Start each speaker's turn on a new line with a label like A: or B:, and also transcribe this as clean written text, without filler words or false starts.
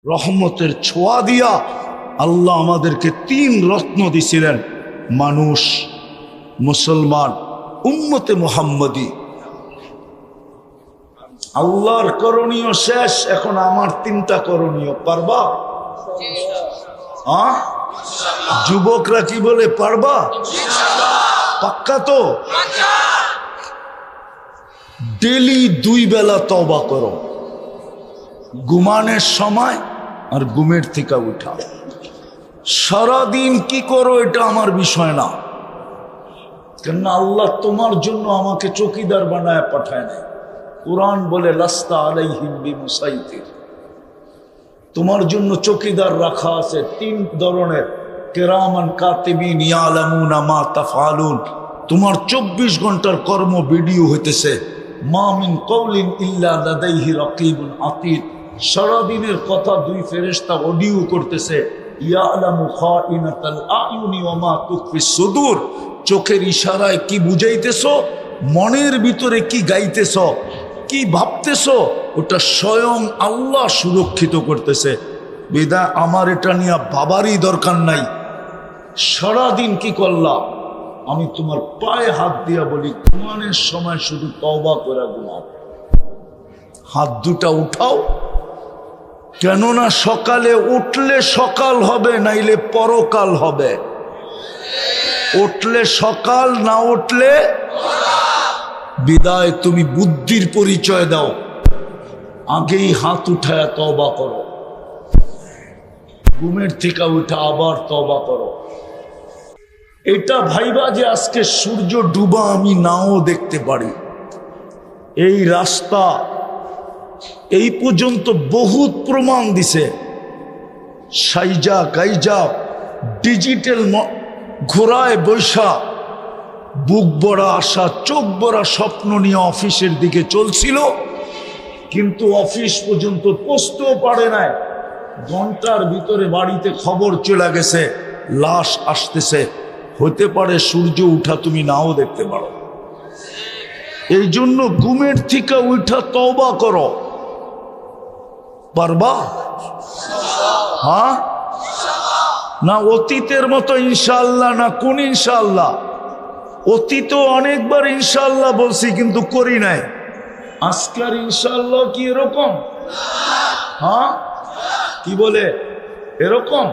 A: রহমতের ছোঁয়া দিয়া আল্লাহ আমাদেরকে 3 রত্ন দিছিলেন, মানুষ, মুসলমান, উম্মতে মুহাম্মদী। আল্লাহর করণীয় শেষ, এখন আমার 3টা করণীয়। পারবা? যুবকরা কি বলে, পারবা? পাক্কা তো? ডেলি 2 বেলা তওবা করো, ঘুমানোর সময় আর ঘুমের থেকে উঠা। সারাদিন কি করো এটা আমার বিষয় না, কেননা আল্লাহ তোমার জন্য আমাকে চৌকিদার বানায় পাঠায় নাই। কুরআন বলে লাস্তা আলাইহিম বিমুসাইতির, তোমার জন্য চৌকিদার রাখা আছে 3 ধরনের, কিরামান কাতিবিন ইয়ালামুনা মা তাফআলুন। তোমার 24 ঘন্টার কর্ম ভিডিও হইতেছে। মা মিন কওলিন ইল্লা লাদাইহি রাকিবুন আতীদ, সারাদিনের কথা 2 ফেরেশতা অডিও করতেছে। ইয়ালামু খাইনাতাল আয়ুনি ওয়া মা তুখফিস সুদূর, চোখের ইশারায় কি বুঝাইতেছো, মনের ভিতরে কি গাইতেছো, কি ভাবতেছো, ওটা স্বয়ং আল্লাহ সুরক্ষিত করতেছে। বিদায় আমার এটা নিয়ে বাবারই দরকার নাই। সারাদিন কি করলা, আমি তোমার পায়ে হাত দিয়া বলি, ঘুমানোর সময় শুধু তওবা করে ঘুমাও। হাত দুটা উঠাও, কেননা সকালে উঠলে সকাল হবে, নাইলে পরকাল হবে। উঠলে সকাল, না উঠলে বিদায়। তুমি বুদ্ধির পরিচয় দাও, আগেই হাত উঠায় তওবা করো, ঘুমের থেকে উঠে আবার তওবা করো। এটা ভাইবা যে আজকে সূর্য ডুবা আমি নাও দেখতে পারি। এই রাস্তা এই পর্যন্ত বহুত প্রমাণ দিছে, সাইজা গাইজা ডিজিটাল ঘোড়ায় বৈশা বুক ভরা আশা, চোখ ভরা স্বপ্ন নিয়ে অফিসের দিকে চলছিল, কিন্তু অফিস পর্যন্ত পৌঁছতেও পারে নাই। ঘন্টার ভিতরে বাড়িতে খবর চলে গেছে, লাশ আসতেছে। হতে পারে সূর্য উঠা তুমি নাও দেখতে পারো। এই জন্য ঘুমের থেকে উঠা তওবা করো। পারবা? হ্যাঁ না অতীতের মতো ইনশাআল্লাহ, না কোন ইনশাআল্লাহ? অতীত অনেকবার ইনশাআল্লাহ বলছি কিন্তু করি নাই। আজকের ইনশাআল্লাহ কি এরকম? হ্যাঁ কি বলে এরকম?